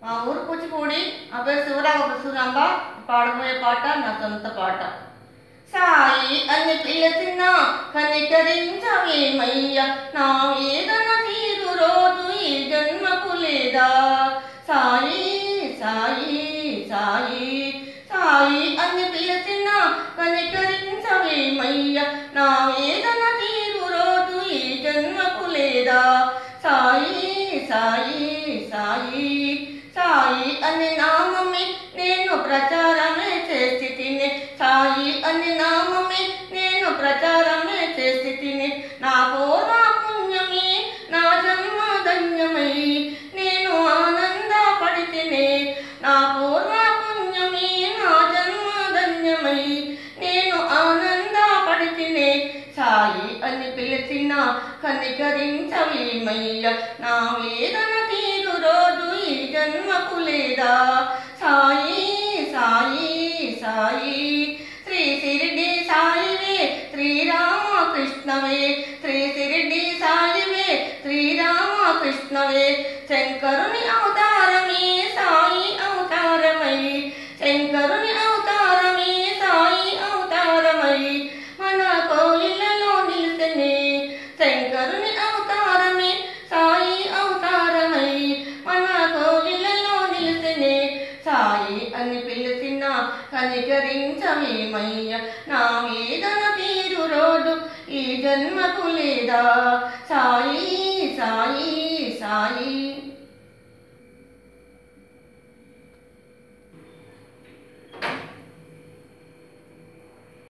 మా ఊరు కూచిపూడి ఆ పేరు శివరామ సూరాంబ పాడబోయే పాట నా సొంత పాట. సాయి అని పిలిచిన కనికరించవేమయ్యా, నా వేదన తీరు రోజు ఈ జన్మకు లేదా. సాయి సాయి సాయి సాయి అని పిలిచిన కనికరించవేమయ్యా, నా వేదన తీరు రోజు ఈ జన్మకు లేదా. సాయి సాయి సాయి సాయి అని నామమే నేను ప్రచారమే చేసి తిని, సాయి అని నామమే నేను ప్రచారమే చేసి తిని. నా పూర్వ పుణ్యమే నా జన్మ ధన్యమై నేను ఆనందపడి తిని. నా పూర్వ పుణ్యమే నా జన్మ ధన్యమై నేను ఆనందపడి తిని. సాయి అని పిలిచిన కనికరించవేమయ్యా, నా వేదన తీరు రోజు ఈ జన్మకు లేదా. సాయి సాయి సాయి శ్రీ షిరిడి సాయివే శ్రీరామకృష్ణవే, శ్రీ షిరిడి సాయివే శ్రీరామకృష్ణవే. శంకరుని అవతారమే సాయి అవతారమై, శంకరుని అవతారమే సాయి అవతారమై మన కోయిలలో నిలిసెనే. శంకరుని అవతారమే సాయి అవతారమై మన కోయిలలో నిలిసెనే. సాయి అని పిలిచిన కనికరించవేమయ్యా, నా వేదన తీరు రోజు ఈ జన్మకు లేదా. సాయి సాయి సాయి.